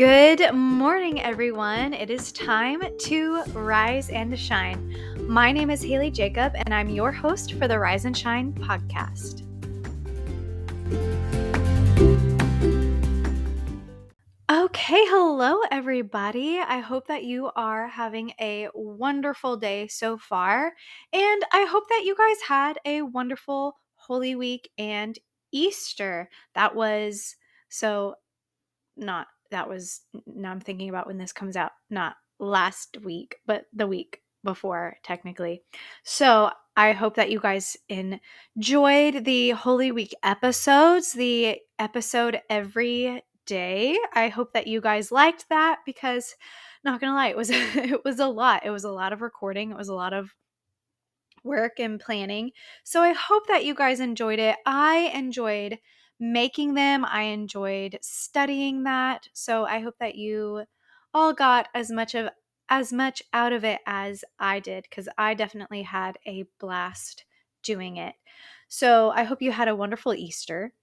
Good morning, everyone. It is time to rise and shine. My name is Haylee Jacob, and I'm your host for the Rise and Shine podcast. Okay, hello, everybody. I hope that you are having a wonderful day so far, and I hope that you guys had a wonderful Holy Week and Easter. Now I'm thinking about when this comes out, not last week, but the week before, technically. So I hope that you guys enjoyed the Holy Week episodes, the episode every day. I hope that you guys liked that because, not gonna lie, it was it was a lot. It was a lot of recording. It was a lot of work and planning. So I hope that you guys enjoyed it. I enjoyed making them. I enjoyed studying that. So I hope that you all got as much out of it as I did, because I definitely had a blast doing it. So I hope you had a wonderful Easter.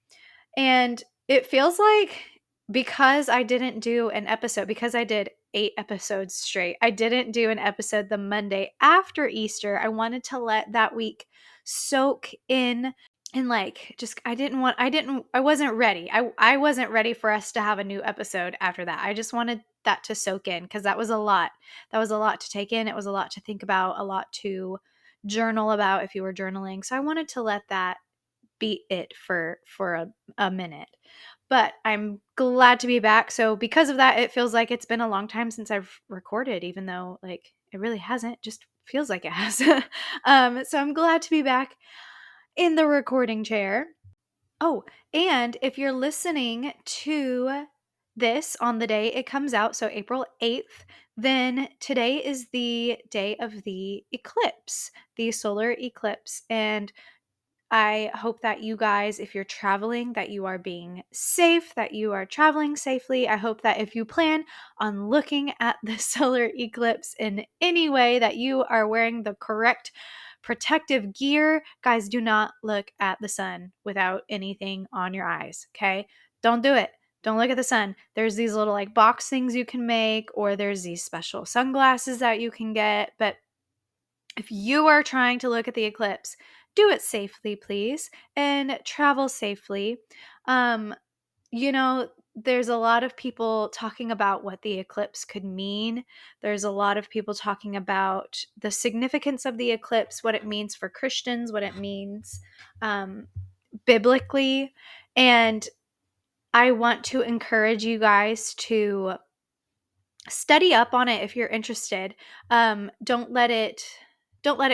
And it feels like, because I didn't do an episode, because I did 8 episodes straight, I didn't do an episode the Monday after Easter. I wanted to let that week soak in, and I wasn't ready. I wasn't ready for us to have a new episode after that. I just wanted that to soak in, because that was a lot. That was a lot to take in. It was a lot to think about, a lot to journal about if you were journaling. So I wanted to let that be it for a minute. But I'm glad to be back. So because of that, it feels like it's been a long time since I've recorded, even though like it really hasn't. It just feels like it has. So I'm glad to be back in the recording chair. Oh, and if you're listening to this on the day it comes out, so April 8th, then today is the day of the eclipse, the solar eclipse. And I hope that you guys, if you're traveling, that you are being safe, that you are traveling safely. I hope that if you plan on looking at the solar eclipse in any way, that you are wearing the correct protective gear. Guys, do not look at the sun without anything on your eyes, okay? Don't do it. Don't look at the sun. There's these little like box things you can make, or there's these special sunglasses that you can get, but if you are trying to look at the eclipse, do it safely, please, and travel safely. Um, there's a lot of people talking about what the eclipse could mean. There's a lot of people talking about the significance of the eclipse, what it means for Christians, what it means biblically. And I want to encourage you guys to study up on it if you're interested. Don't let it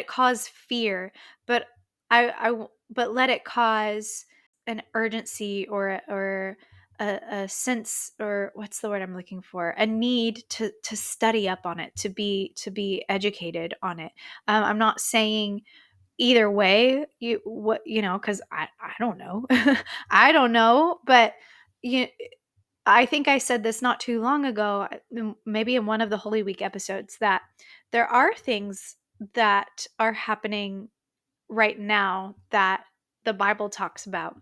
cause fear, but but let it cause an urgency, or a sense, or what's the word I'm looking for, a need to study up on it, to be educated on it. I'm not saying either way, because I don't know. I don't know, but you I think I said this not too long ago, maybe in one of the Holy Week episodes, that there are things that are happening right now that the Bible talks about.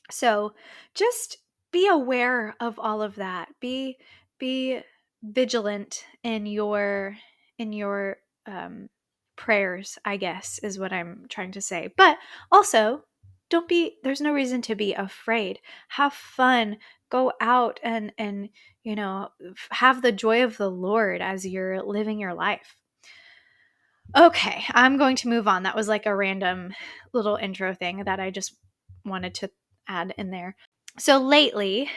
So just be aware of all of that. Be vigilant in your prayers, I guess, is what I'm trying to say. But also, there's no reason to be afraid. Have fun. Go out and have the joy of the Lord as you're living your life. Okay, I'm going to move on. That was like a random little intro thing that I just wanted to add in there. So lately,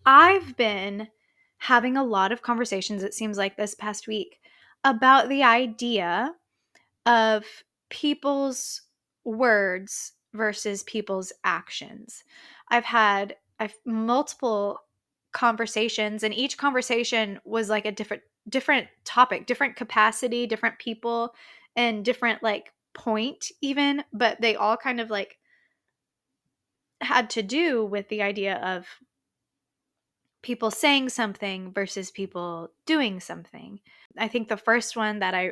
I've been having a lot of conversations, it seems like this past week, about the idea of people's words versus people's actions. I've multiple conversations, and each conversation was like a different topic, different capacity, different people, and different like point even, but they all kind of like had to do with the idea of people saying something versus people doing something. I think the first one that I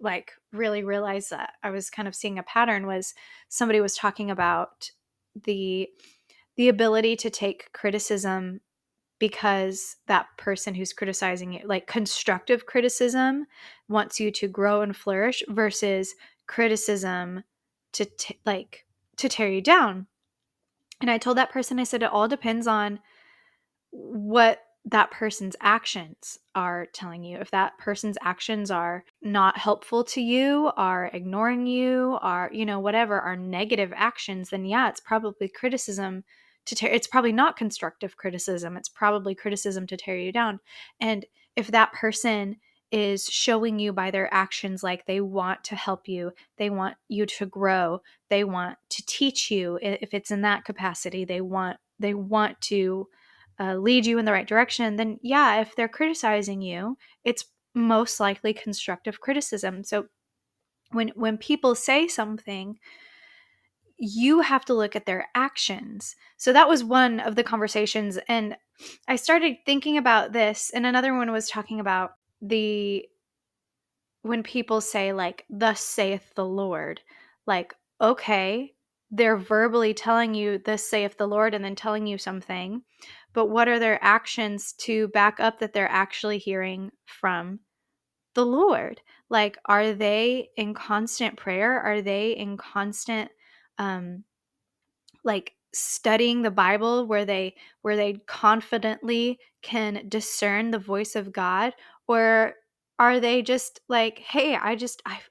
like really realized that I was kind of seeing a pattern was somebody was talking about the ability to take criticism because that person who's criticizing you, like constructive criticism wants you to grow and flourish versus criticism to to tear you down. And I told that person, I said, it all depends on what that person's actions are telling you. If that person's actions are not helpful to you, are ignoring you, are, whatever, are negative actions, then yeah, it's probably criticism it's probably not constructive criticism. It's probably criticism to tear you down. And if that person is showing you by their actions like they want to help you, they want you to grow, they want to teach you, if it's in that capacity, they want to lead you in the right direction, then yeah, if they're criticizing you, it's most likely constructive criticism. So when people say something, you have to look at their actions. So that was one of the conversations, and I started thinking about this, and another one was talking about the when people say like, thus saith the Lord, like, okay, they're verbally telling you, thus saith the Lord, and then telling you something, but what are their actions to back up that they're actually hearing from the Lord? Like, are they in constant prayer? Are they in constant um like studying the Bible where they confidently can discern the voice of God? Or are they just like, hey,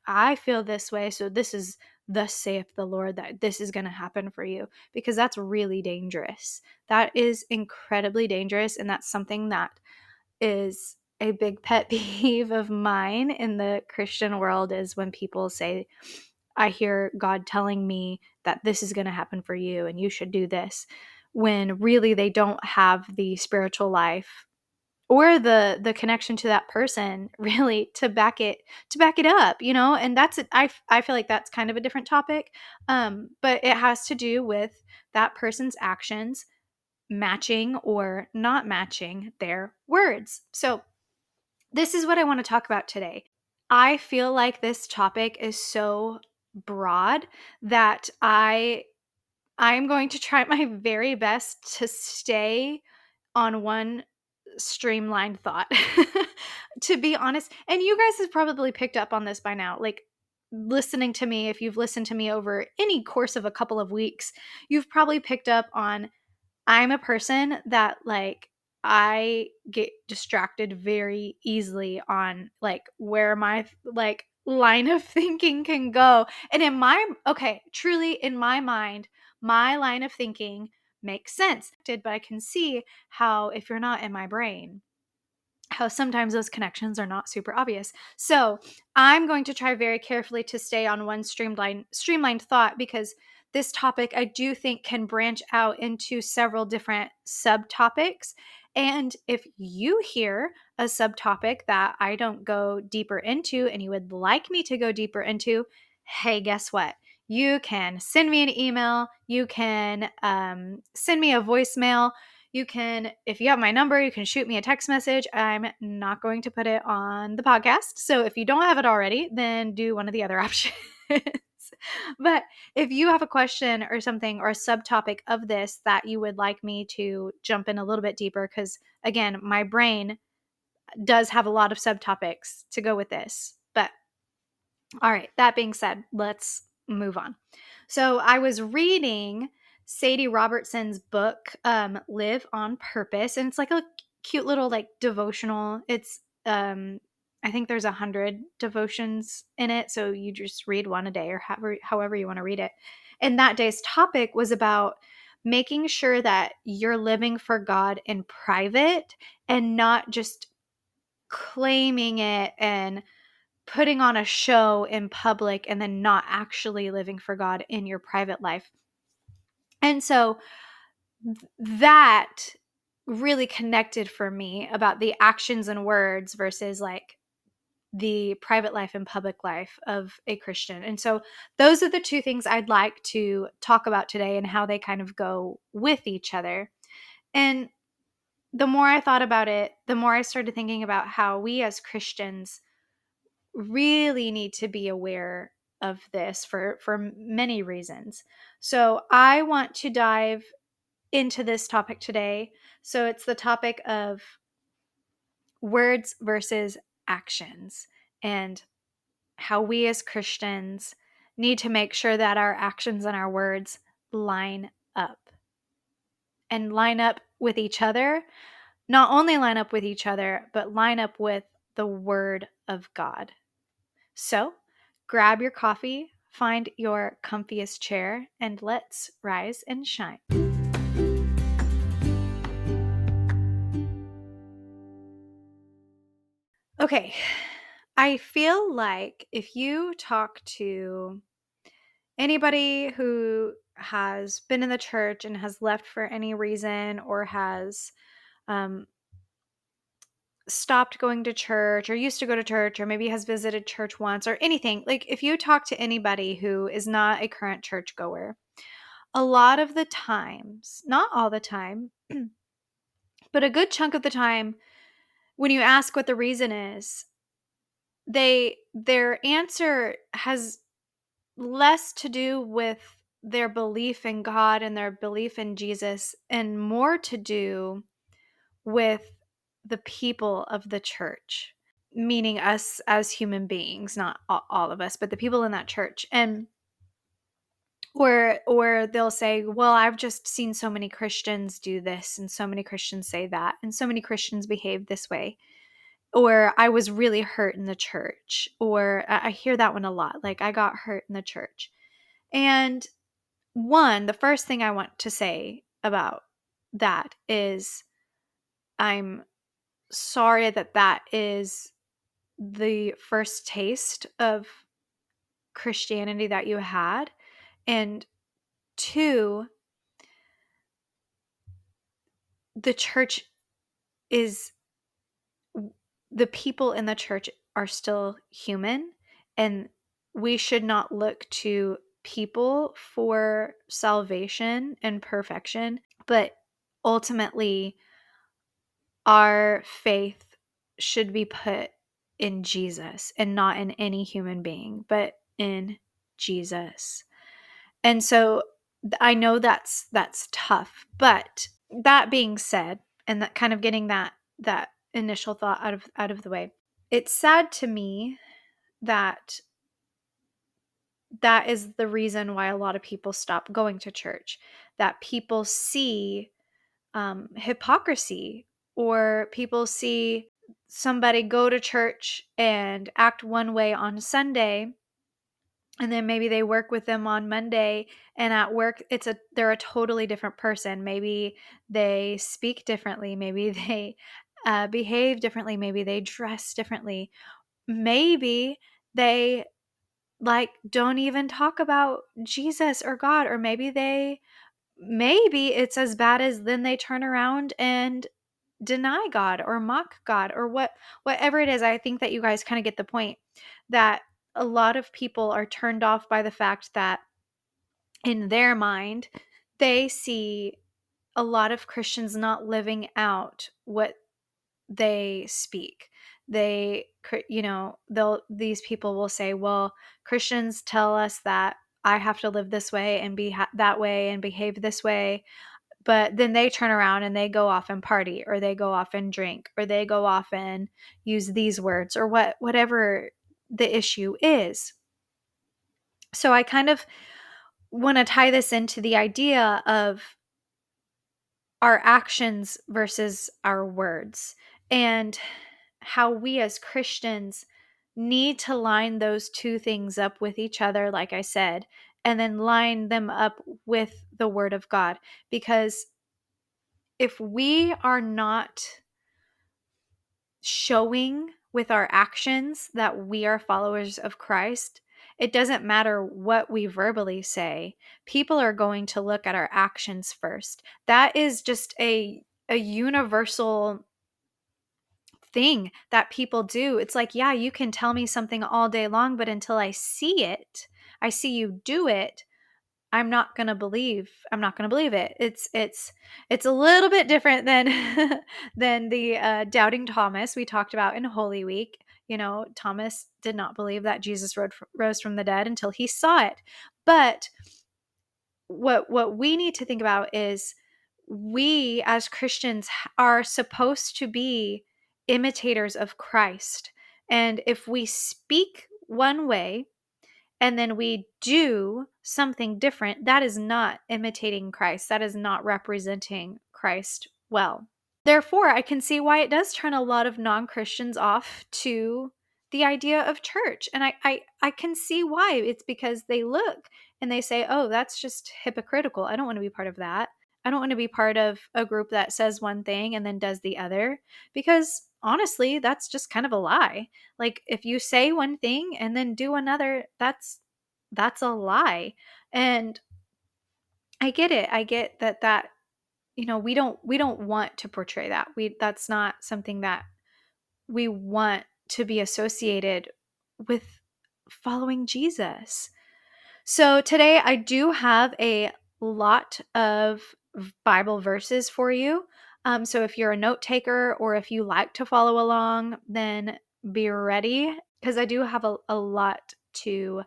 I feel this way, so this is thus saith the Lord, that this is going to happen for you? Because that's really dangerous. That is incredibly dangerous, and that's something that is a big pet peeve of mine in the Christian world, is when people say, I hear God telling me that this is going to happen for you and you should do this, when really they don't have the spiritual life or the connection to that person really to back it up, and that's it. I feel like that's kind of a different topic, but it has to do with that person's actions matching or not matching their words. So this is what I want to talk about today. I feel like this topic is so broad that I'm going to try my very best to stay on one streamlined thought. To be honest, and you guys have probably picked up on this by now. Like, listening to me, if you've listened to me over any course of a couple of weeks, you've probably picked up on, I'm a person that, like, I get distracted very easily on like where my like line of thinking can go. And truly in my mind, my line of thinking makes sense. But I can see how, if you're not in my brain, how sometimes those connections are not super obvious. So I'm going to try very carefully to stay on one streamlined thought, because this topic I do think can branch out into several different subtopics. And if you hear a subtopic that I don't go deeper into and you would like me to go deeper into, hey, guess what? You can send me an email. You can send me a voicemail. You can, if you have my number, you can shoot me a text message. I'm not going to put it on the podcast. So if you don't have it already, then do one of the other options. But if you have a question or something, or a subtopic of this that you would like me to jump in a little bit deeper, because again, my brain does have a lot of subtopics to go with this. But all right, that being said, let's move on. So I was reading Sadie Robertson's book, Live on Purpose, and it's like a cute little like devotional. It's I think there's 100 devotions in it, so you just read one a day, or however you want to read it. And that day's topic was about making sure that you're living for God in private and not just claiming it and putting on a show in public and then not actually living for God in your private life. And so that really connected for me about the actions and words versus like the private life and public life of a Christian. And so those are the two things I'd like to talk about today, and how they kind of go with each other. And the more I thought about it, the more I started thinking about how we as Christians really need to be aware of this for many reasons. So I want to dive into this topic today. So it's the topic of words versus actions, and how we as Christians need to make sure that our actions and our words line up, and line up with each other. Not only line up with each other, but line up with the Word of God. So grab your coffee, find your comfiest chair, and let's rise and shine. Okay, I feel like if you talk to anybody who has been in the church and has left for any reason, or has um, stopped going to church, or used to go to church, or maybe has visited church once, or anything, like if you talk to anybody who is not a current churchgoer, a lot of the times, not all the time, but a good chunk of the time, when you ask what the reason is, their answer has less to do with their belief in God and their belief in Jesus, and more to do with the people of the church, meaning us as human beings, not all of us, but the people in that church. And or they'll say, well, I've just seen so many Christians do this, and so many Christians say that, and so many Christians behave this way, or I was really hurt in the church, or I hear that one a lot, like I got hurt in the church. And the first thing I want to say about that is, I'm sorry that that is the first taste of Christianity that you had. And two, the church is, the people in the church are still human, and we should not look to people for salvation and perfection, but ultimately our faith should be put in Jesus, and not in any human being, but in Jesus. And so I know that's tough, but that being said, and that kind of getting that initial thought out of the way, it's sad to me that that is the reason why a lot of people stop going to church, that people see hypocrisy, or people see somebody go to church and act one way on Sunday, and then maybe they work with them on Monday, and at work they're a totally different person. Maybe they speak differently, maybe they behave differently, maybe they dress differently, maybe they don't even talk about Jesus or God, or maybe it's as bad as then they turn around and deny God or mock God, or whatever it is. I think that you guys kind of get the point, that a lot of people are turned off by the fact that in their mind they see a lot of Christians not living out what they speak. These people will say, well, Christians tell us that I have to live this way and be that way and behave this way. But then they turn around and they go off and party, or they go off and drink, or they go off and use these words, or whatever the issue is. So I kind of want to tie this into the idea of our actions versus our words, and how we as Christians need to line those two things up with each other, like I said, and then line them up with the Word of God. Because if we are not showing with our actions that we are followers of Christ, it doesn't matter what we verbally say. People are going to look at our actions first. That is just a universal thing that people do. It's like, yeah, you can tell me something all day long, but until I see it, I see you do it, I'm not going to believe it. It's a little bit different than than the doubting Thomas we talked about in Holy Week. Thomas did not believe that Jesus rose from the dead until he saw it. But what we need to think about is, we as Christians are supposed to be imitators of Christ. And if we speak one way and then we do something different, that is not imitating Christ. That is not representing Christ well. Therefore, I can see why it does turn a lot of non-Christians off to the idea of church. And I can see why. It's because they look and they say, oh, that's just hypocritical. I don't want to be part of that. I don't want to be part of a group that says one thing and then does the other, because honestly, that's just kind of a lie. Like, if you say one thing and then do another, that's a lie. And I get it. I get that we don't want to portray that. That's not something that we want to be associated with following Jesus. So today I do have a lot of Bible verses for you. So if you're a note taker or if you like to follow along, then be ready, because I do have a lot to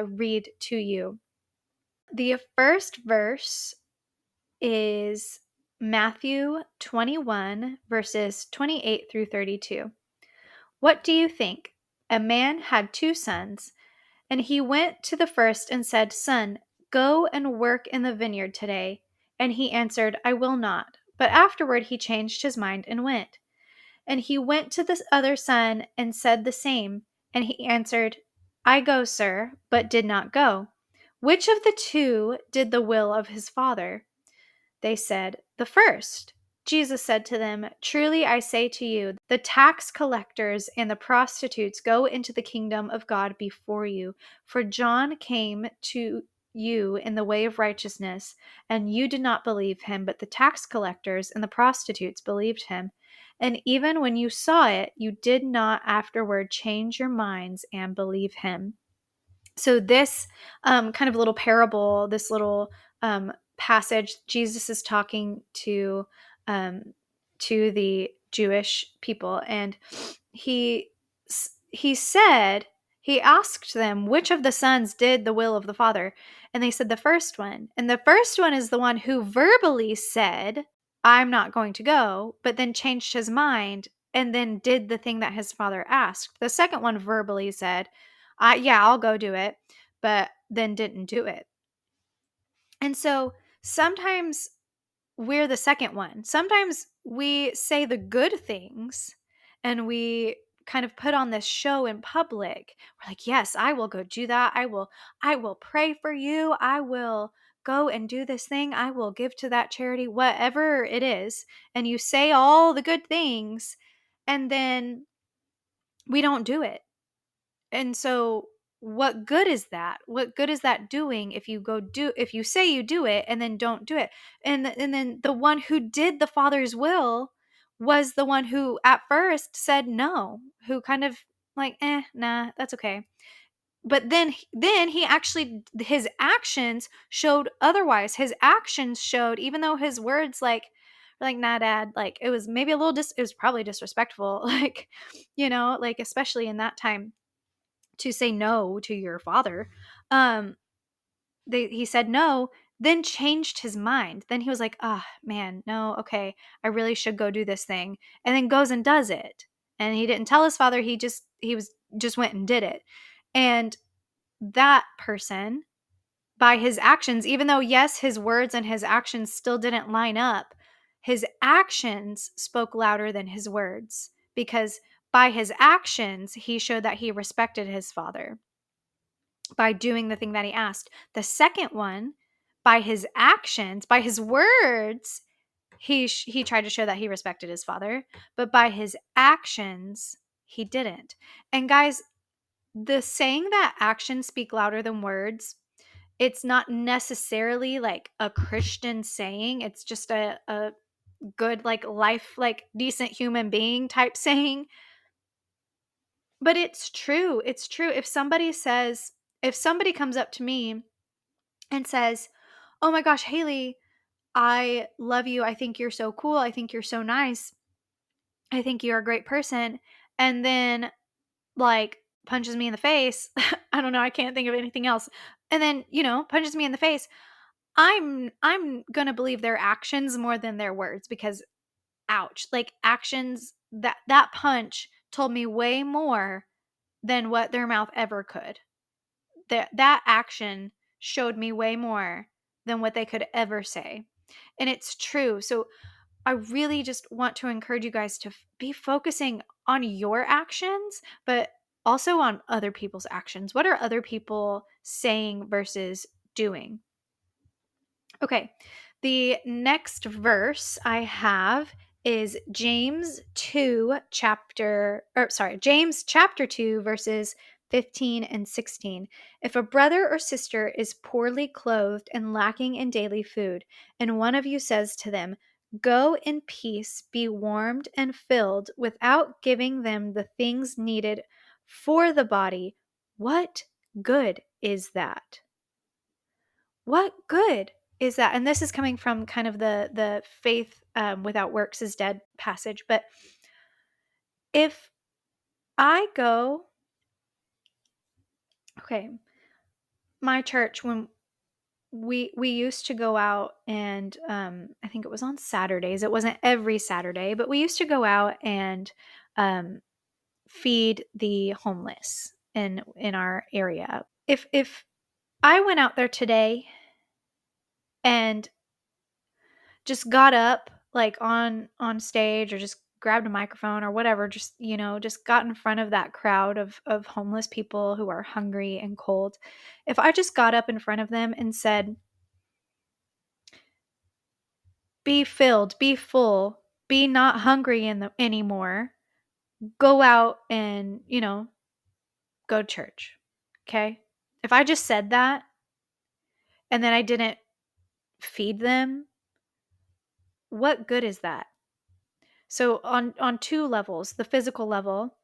read to you. The first verse is Matthew 21, verses 28 through 32. What do you think? A man had 2 sons, and he went to the first and said, Son, go and work in the vineyard today. And he answered, I will not. But afterward he changed his mind and went. And he went to the other son and said the same. And he answered, I go, sir, but did not go. Which of the 2 did the will of his father? They said, The first. Jesus said to them, Truly I say to you, the tax collectors and the prostitutes go into the kingdom of God before you. For John came to you in the way of righteousness, and you did not believe him, but the tax collectors and the prostitutes believed him. And even when you saw it, you did not afterward change your minds and believe him. So this kind of little parable, this little passage, Jesus is talking um, to the Jewish people, and he said, he asked them, which of the sons did the will of the Father? And they said the first one. And the first one is the one who verbally said, I'm not going to go, but then changed his mind and then did the thing that his father asked. The second one verbally said, yeah, I'll go do it, but then didn't do it. And so sometimes we're the second one. Sometimes we say the good things and we kind of put on this show in public. We're like, yes, I will go do that. I will pray for you. I will go and do this thing. I will give to that charity, whatever it is. And you say all the good things and then we don't do it. And so what good is that? What good is that doing if you say you do it and then don't do it? And then the one who did the Father's will was the one who at first said no, who kind of like, nah, that's okay. But then he actually, his actions showed otherwise. His actions showed, even though his words like, nah, dad, like it was maybe a little it was probably disrespectful, like, like especially in that time, to say no to your father. He said no, then changed his mind. Then he was like, man, no, okay, I really should go do this thing. And then goes and does it. And he didn't tell his father, he just went and did it. And that person, by his actions, even though yes, his words and his actions still didn't line up, his actions spoke louder than his words, because by his actions, he showed that he respected his father by doing the thing that he asked. The second one, by his actions, by his words, he tried to show that he respected his father, but by his actions, he didn't. And guys, the saying that actions speak louder than words, it's not necessarily like a Christian saying. It's just a good, like, life, like decent human being type saying. But it's true. It's true. If somebody comes up to me and says, oh my gosh, Haylee, I love you. I think you're so cool. I think you're so nice. I think you're a great person. And then, like, punches me in the face. I don't know. I can't think of anything else. And then, punches me in the face. I'm going to believe their actions more than their words, because ouch, like actions, that punch told me way more than what their mouth ever could. That action showed me way more than what they could ever say. And it's true. So I really just want to encourage you guys to be focusing on your actions, but also on other people's actions. What are other people saying versus doing? Okay. The next verse I have is James chapter 2 verses 15 and 16. If a brother or sister is poorly clothed and lacking in daily food, and one of you says to them, "Go in peace, be warmed and filled," without giving them the things needed for the body, what good is that? What good is that? And this is coming from kind of the faith without works is dead passage. But if I go, okay, my church, when we used to go out, and I think it was on Saturdays. It wasn't every Saturday, but we used to go out and um, feed the homeless in our area. If I went out there today and just got up like on stage, or just grabbed a microphone or whatever, just just got in front of that crowd of homeless people who are hungry and cold. If I just got up in front of them and said, "Be filled, be full, be not hungry anymore, go out and go to church." Okay, if I just said that and then I didn't feed them, what good is that? So on two levels, the physical level,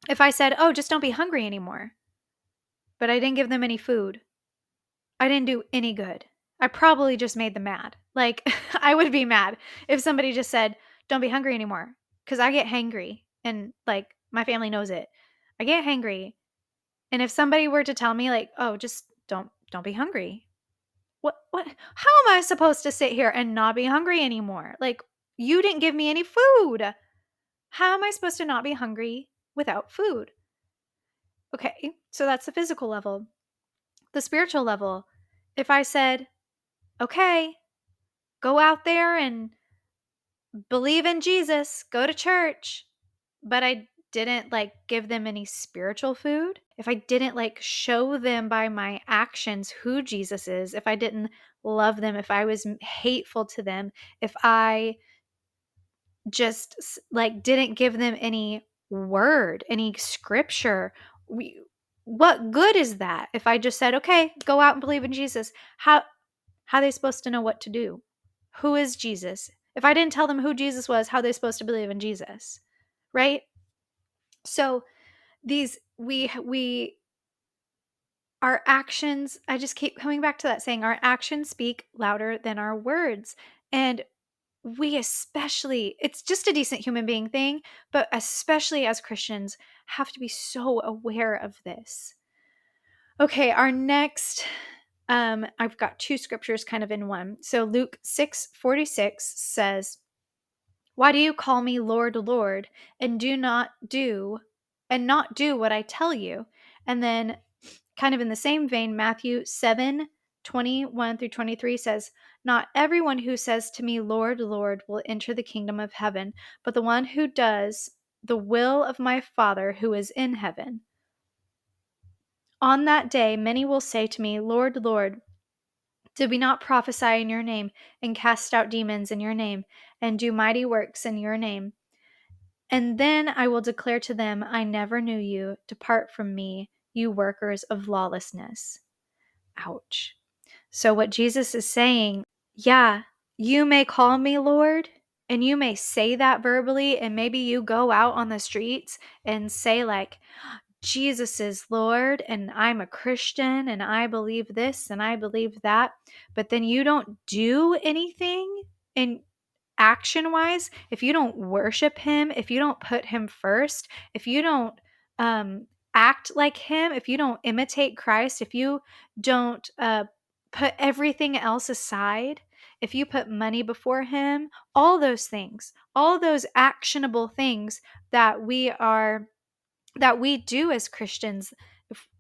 if I said, "Oh, just don't be hungry anymore," but I didn't give them any food, I didn't do any good. I probably just made them mad. Like, I would be mad if somebody just said, "Don't be hungry anymore," because I get hangry, and like my family knows it. I get hangry, and if somebody were to tell me like, "Oh, just don't be hungry," what? How am I supposed to sit here and not be hungry anymore? Like, you didn't give me any food. How am I supposed to not be hungry without food? Okay, so that's the physical level. The spiritual level, if I said, "Okay, go out there and believe in Jesus, go to church," but I didn't like give them any spiritual food, if I didn't like show them by my actions who Jesus is, if I didn't love them, if I was hateful to them, if I just like didn't give them any word, any scripture, we what good is that? If I just said, "Okay, go out and believe in Jesus," how are they supposed to know what to do? Who is Jesus? If I didn't tell them who Jesus was, how are they supposed to believe in Jesus? Right? So these we our actions, I just keep coming back to that saying, our actions speak louder than our words. And we especially, it's just a decent human being thing, but especially as Christians, have to be so aware of this. Okay, our next, I've got two scriptures kind of in one. So Luke 6:46 says, "Why do you call me Lord, Lord, and not do what I tell you?" And then kind of in the same vein, Matthew 7:21 through 23 says, "Not everyone who says to me, 'Lord, Lord,' will enter the kingdom of heaven, but the one who does the will of my Father who is in heaven. On that day, many will say to me, 'Lord, Lord, did we not prophesy in your name, and cast out demons in your name, and do mighty works in your name?' And then I will declare to them, 'I never knew you. Depart from me, you workers of lawlessness.'" Ouch. So what Jesus is saying, yeah, you may call me Lord, and you may say that verbally, and maybe you go out on the streets and say like, "Jesus is Lord, and I'm a Christian, and I believe this and I believe that," but then you don't do anything in action wise, if you don't worship him, if you don't put him first, if you don't um, act like him, if you don't imitate Christ, if you don't put everything else aside, if you put money before him, all those things, all those actionable things that we do as Christians,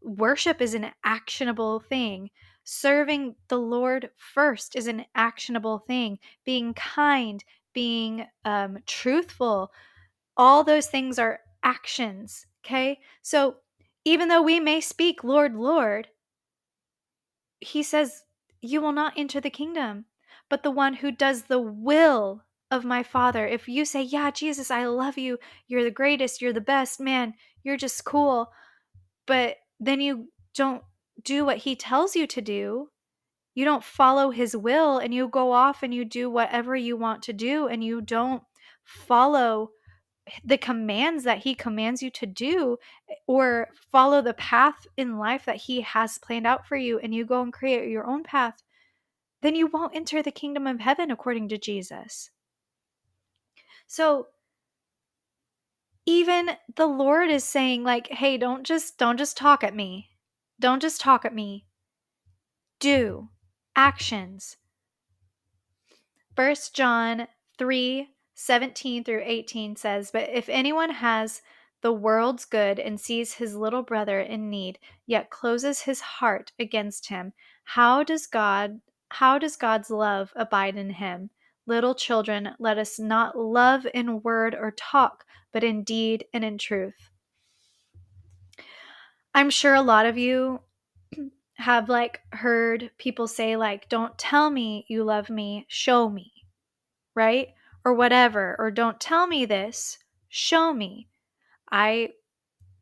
worship is an actionable thing. Serving the Lord first is an actionable thing. Being kind, being truthful, all those things are actions. Okay. So even though we may speak, Lord, Lord, he says, you will not enter the kingdom, but the one who does the will of my Father. If you say, yeah, Jesus, I love you. You're the greatest. You're the best, man. You're just cool. But then you don't do what he tells you to do. You don't follow his will, and you go off and you do whatever you want to do, and you don't follow the commands that he commands you to do, or follow the path in life that he has planned out for you, and you go and create your own path, then you won't enter the kingdom of heaven according to Jesus. So even the Lord is saying, like, hey, don't just talk at me. Don't just talk at me. Do actions. 1 John 3:17-18 says, but if anyone has the world's good and sees his little brother in need, yet closes his heart against him, how does God's love abide in him? Little children, let us not love in word or talk, but in deed and in truth. I'm sure a lot of you have heard people say, don't tell me you love me, show me, right? Or whatever, or don't tell me this, show me.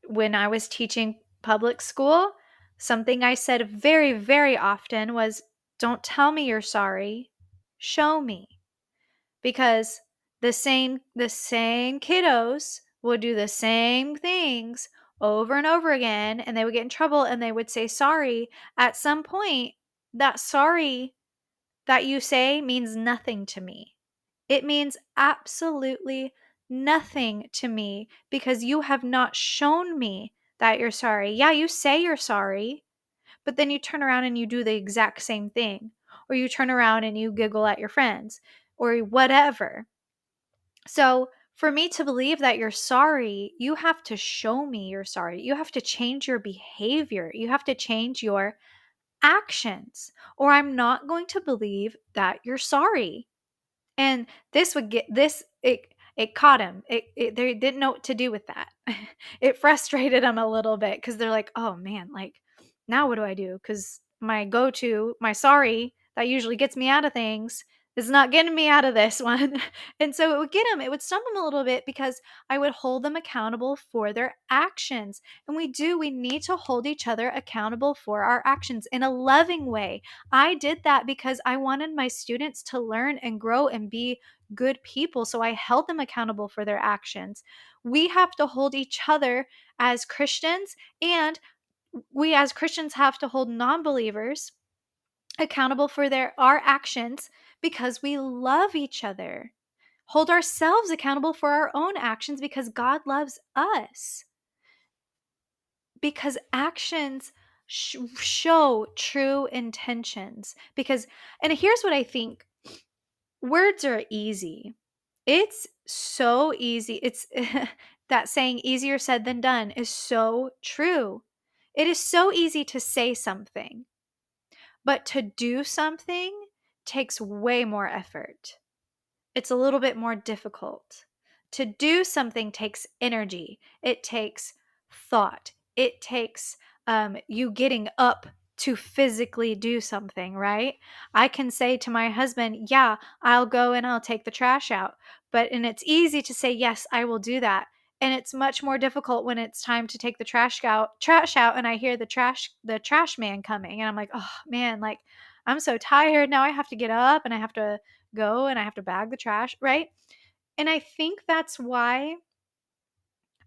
When I was teaching public school, something I said very, very often was, don't tell me you're sorry, show me. Because the same kiddos would do the same things over and over again, and they would get in trouble, and they would say sorry. At some point, that sorry that you say means nothing to me. It means absolutely nothing to me because you have not shown me that you're sorry. Yeah, you say you're sorry, but then you turn around and you do the exact same thing, or you turn around and you giggle at your friends, or whatever. So for me to believe that you're sorry, you have to show me you're sorry. You have to change your behavior. You have to change your actions, or I'm not going to believe that you're sorry. And this would get this, it caught him. They didn't know what to do with that. It frustrated him a little bit because they're like, oh man, now what do I do? Because my go-to, my sorry, that usually gets me out of things, is not getting me out of this one. And so it would stump him a little bit because I would hold them accountable for their actions. And we need to hold each other accountable for our actions in a loving way. I did that because I wanted my students to learn and grow and be good people. So I held them accountable for their actions. We have to hold each other as Christians, and we as Christians have to hold non-believers accountable for our actions because we love each other. Hold ourselves accountable for our own actions because God loves us. Because actions show true intentions. And here's what I think. Words are easy. It's so easy. It's that saying, easier said than done, is so true. It is so easy to say something, but to do something takes way more effort. It's a little bit more difficult. To do something takes energy. It takes thought. It takes you getting up to physically do something, right? I can say to my husband, yeah, I'll go and I'll take the trash out. And it's easy to say, yes, I will do that. And it's much more difficult when it's time to take the trash out and I hear the trash man coming, and I'm like, oh man, I'm so tired now. I have to get up and I have to go and I have to bag the trash, right? And I think that's why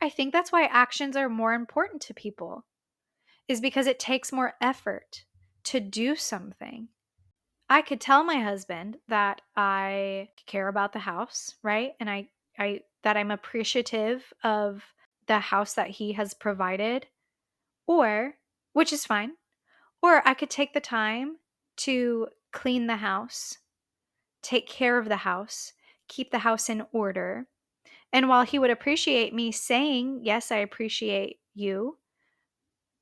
actions are more important to people, is because it takes more effort to do something. I could tell my husband that I care about the house, right? And I that I'm appreciative of the house that he has provided, or which is fine. Or I could take the time to clean the house, take care of the house, keep the house in order. And while he would appreciate me saying, "Yes, I appreciate you,"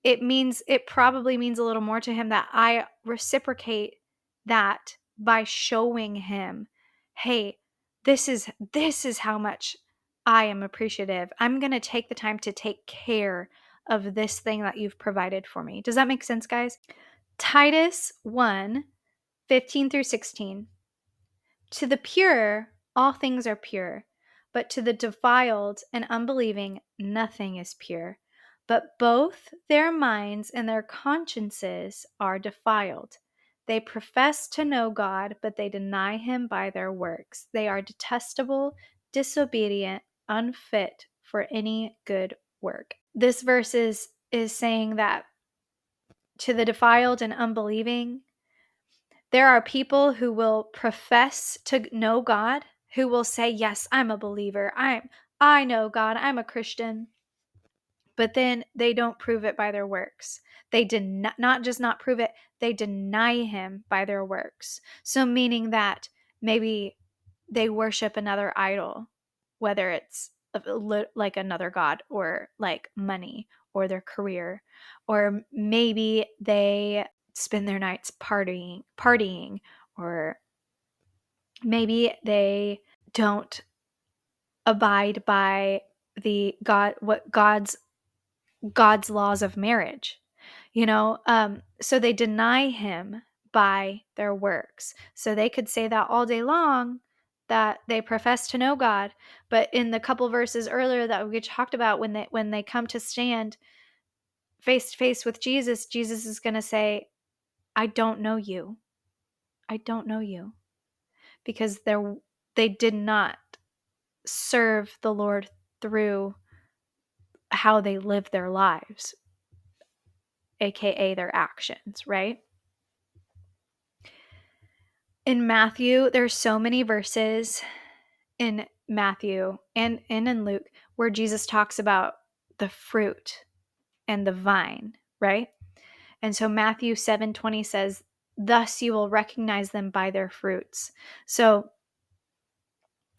it probably means a little more to him that I reciprocate that by showing him, "Hey, this is how much I am appreciative. I'm going to take the time to take care of this thing that you've provided for me." Does that make sense, guys? Titus 1:15-16. To the pure, all things are pure, but to the defiled and unbelieving, nothing is pure. But both their minds and their consciences are defiled. They profess to know God, but they deny him by their works. They are detestable, disobedient, unfit for any good work. This verse is saying that to the defiled and unbelieving, there are people who will profess to know God, who will say, "Yes, I'm a believer. I know God. I'm a Christian." But then they don't prove it by their works. They did not just not prove it, they deny him by their works. So meaning that maybe they worship another idol, whether it's like another god, or like money, or their career, or maybe they spend their nights partying, or maybe they don't abide by the God's laws of marriage, so they deny him by their works. So they could say that all day long, that they profess to know God, but in the couple verses earlier that we talked about, when they come to stand face to face with Jesus, Jesus is going to say, "I don't know you. I don't know you," because they did not serve the Lord through how they live their lives, aka their actions, right? In Matthew, there's so many verses in Matthew and in Luke where Jesus talks about the fruit and the vine, right? And so Matthew 7:20 says, "Thus you will recognize them by their fruits." So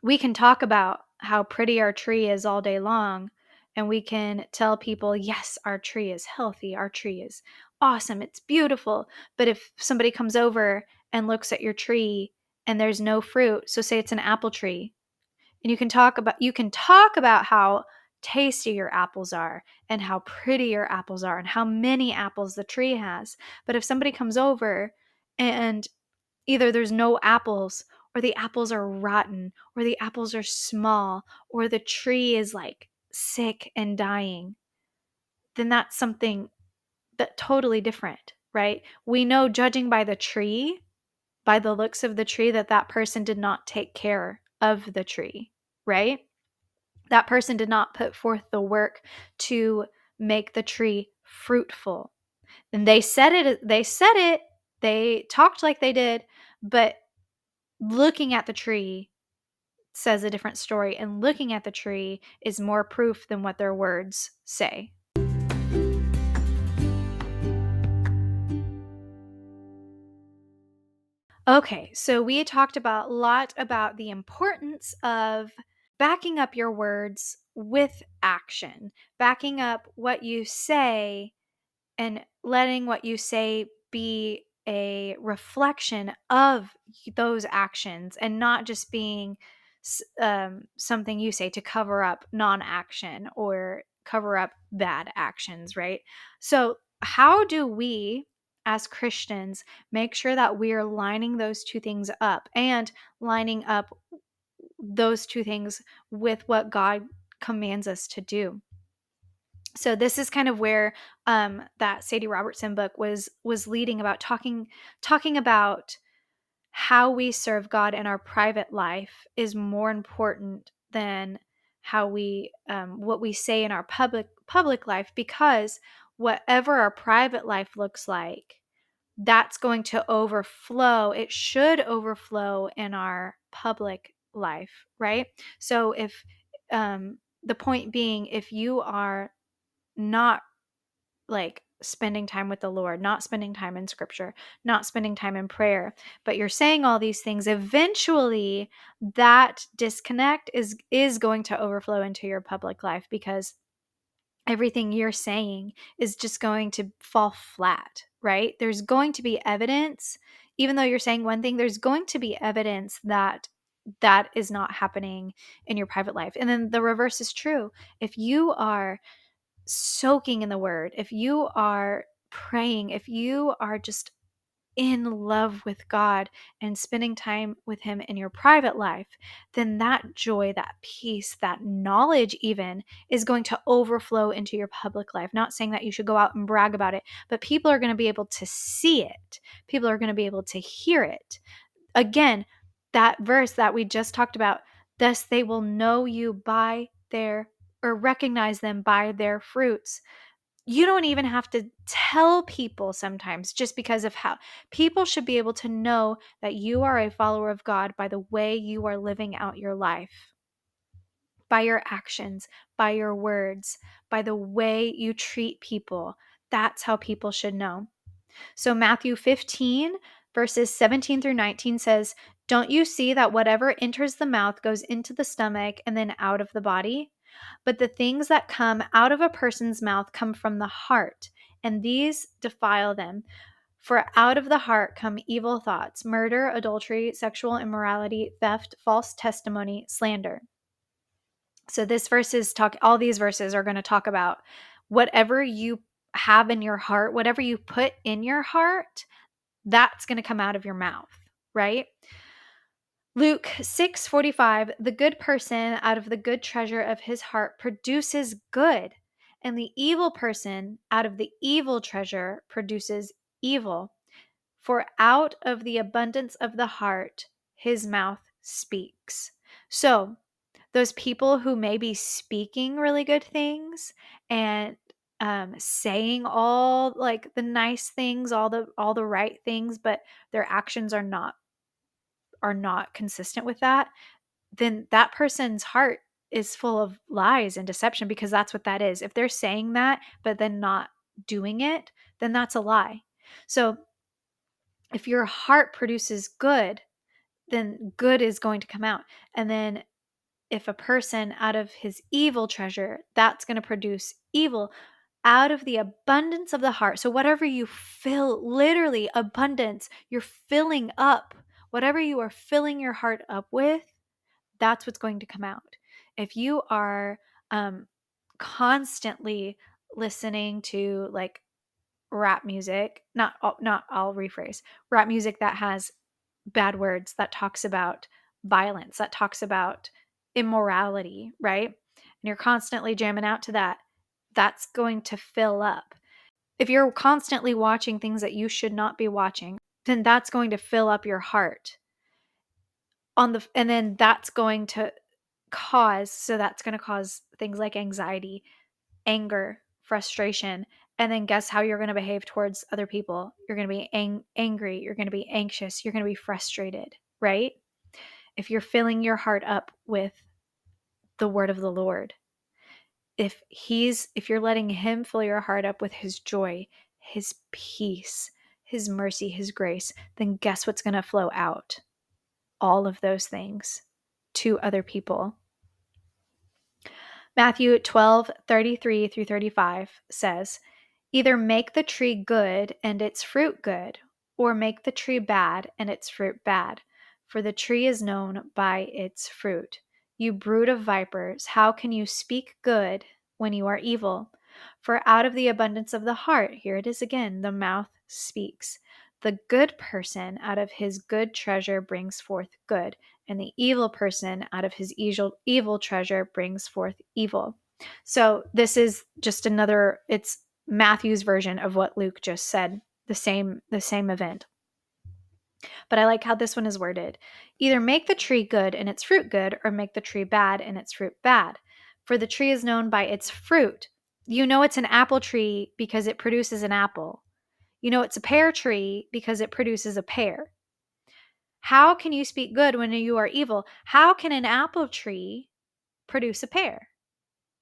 we can talk about how pretty our tree is all day long, and we can tell people, "Yes, our tree is healthy, our tree is awesome, it's beautiful." But if somebody comes over and looks at your tree and there's no fruit, so say it's an apple tree, and you can talk about how tasty your apples are and how pretty your apples are and how many apples the tree has. But if somebody comes over and either there's no apples, or the apples are rotten, or the apples are small, or the tree is like sick and dying, then that's something that totally different, right? We know, judging by the tree, by the looks of the tree, that person did not take care of the tree, right? That person did not put forth the work to make the tree fruitful. And they said it, they talked like they did, but looking at the tree says a different story, and looking at the tree is more proof than what their words say. Okay, so we talked about a lot about the importance of backing up your words with action, backing up what you say and letting what you say be a reflection of those actions, and not just being something you say to cover up non-action or cover up bad actions, right? So how do we as Christians make sure that we are lining those two things up, and lining up those two things with what God commands us to do? So this is kind of where that Sadie Robertson book was leading, about talking about how we serve God in our private life is more important than how we what we say in our public life, because whatever our private life looks like, that's going to overflow. It should overflow in our public life, right? So if the point being, if you are not like spending time with the Lord, not spending time in scripture, not spending time in prayer, but you're saying all these things, eventually that disconnect is going to overflow into your public life, because everything you're saying is just going to fall flat, right? There's going to be evidence, even though you're saying one thing, there's going to be evidence that that is not happening in your private life. And then the reverse is true. If you are soaking in the word, if you are praying, if you are just in love with God and spending time with Him in your private life, then that joy, that peace, that knowledge even is going to overflow into your public life. Not saying that you should go out and brag about it, but people are going to be able to see it. People are going to be able to hear it. Again, that verse that we just talked about, thus they will know you by their, or recognize them by their fruits. You don't even have to tell people sometimes, just because of how people should be able to know that you are a follower of God by the way you are living out your life, by your actions, by your words, by the way you treat people. That's how people should know. So Matthew 15, verses 17 through 19 says, "Don't you see that whatever enters the mouth goes into the stomach and then out of the body? But the things that come out of a person's mouth come from the heart, and these defile them. For out of the heart come evil thoughts, murder, adultery, sexual immorality, theft, false testimony, slander." So all these verses are going to talk about whatever you have in your heart, whatever you put in your heart, that's going to come out of your mouth, right? Luke 6:45, "The good person out of the good treasure of his heart produces good, and the evil person out of the evil treasure produces evil. For out of the abundance of the heart, his mouth speaks." So, those people who may be speaking really good things and saying all like the nice things, all the right things, but their actions are not consistent with that, then that person's heart is full of lies and deception, because that's what that is. If they're saying that but then not doing it, then that's a lie. So if your heart produces good, then good is going to come out. And then if a person out of his evil treasure, that's going to produce evil out of the abundance of the heart. So whatever you fill, literally abundance, you're filling up, whatever you are filling your heart up with, that's what's going to come out. If you are constantly listening to like rap music, I'll rephrase, rap music that has bad words, that talks about violence, that talks about immorality, right? And you're constantly jamming out to that, that's going to fill up. If you're constantly watching things that you should not be watching, then that's going to fill up your heart. And then that's going to cause things like anxiety, anger, frustration. And then guess how you're going to behave towards other people? You're going to be angry. You're going to be anxious. You're going to be frustrated, right? If you're filling your heart up with the word of the Lord, if you're letting Him fill your heart up with His joy, His peace, His mercy, His grace, then guess what's going to flow out? All of those things to other people. Matthew 12:33 through 35 says, "Either make the tree good and its fruit good, or make the tree bad and its fruit bad. For the tree is known by its fruit. You brood of vipers, how can you speak good when you are evil? For out of the abundance of the heart," here it is again, "the mouth speaks. The good person out of his good treasure brings forth good, and the evil person out of his evil treasure brings forth evil." So this is just it's Matthew's version of what Luke just said, the same event. But I like how this one is worded. "Either make the tree good and its fruit good, or make the tree bad and its fruit bad. For the tree is known by its fruit." You know it's an apple tree because it produces an apple. You know it's a pear tree because it produces a pear. How can you speak good when you are evil? How can an apple tree produce a pear?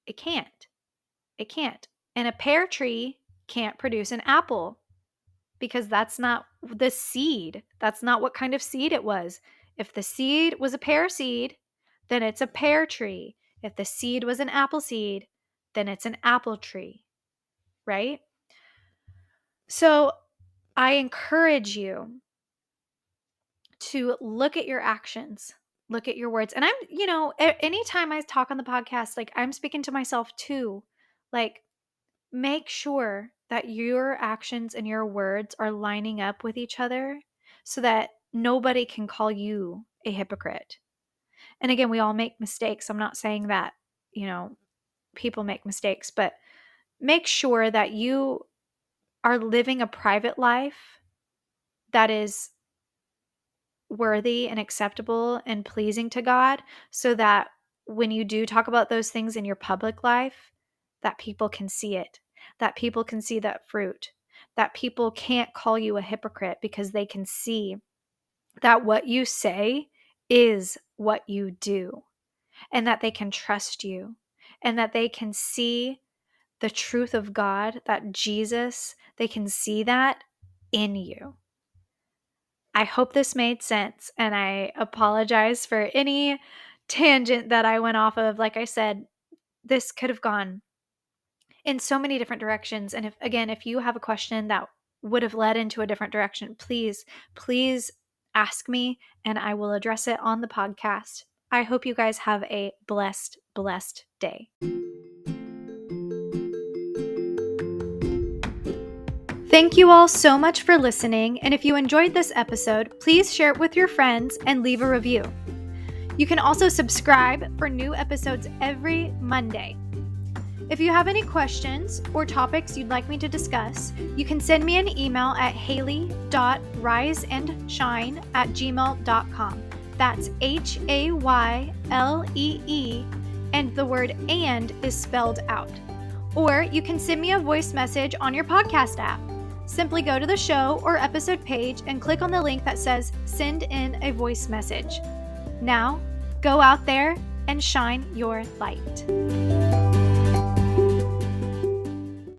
It can't. It can't. And a pear tree can't produce an apple because that's not the seed. That's not what kind of seed it was. If the seed was a pear seed, then it's a pear tree. If the seed was an apple seed, then it's an apple tree, right? So I encourage you to look at your actions, look at your words. And anytime I talk on the podcast, like I'm speaking to myself too, like make sure that your actions and your words are lining up with each other so that nobody can call you a hypocrite. And again, we all make mistakes. I'm not saying that, people make mistakes, but make sure that you are living a private life that is worthy and acceptable and pleasing to God, so that when you do talk about those things in your public life, that people can see it, that people can see that fruit, that people can't call you a hypocrite because they can see that what you say is what you do, and that they can trust you, and that they can see the truth of God, that Jesus, they can see that in you. I hope this made sense, and I apologize for any tangent that I went off of. Like I said, this could have gone in so many different directions. And if you have a question that would have led into a different direction, please ask me and I will address it on the podcast. I hope you guys have a blessed day. Thank you all so much for listening, and if you enjoyed this episode, please share it with your friends and leave a review. You can also subscribe for new episodes every Monday. If you have any questions or topics you'd like me to discuss, you can send me an email at haylee.riseandshine@gmail.com. That's HAYLEE, and the word "and" is spelled out. Or you can send me a voice message on your podcast app. Simply go to the show or episode page and click on the link that says "Send in a voice message." Now, go out there and shine your light.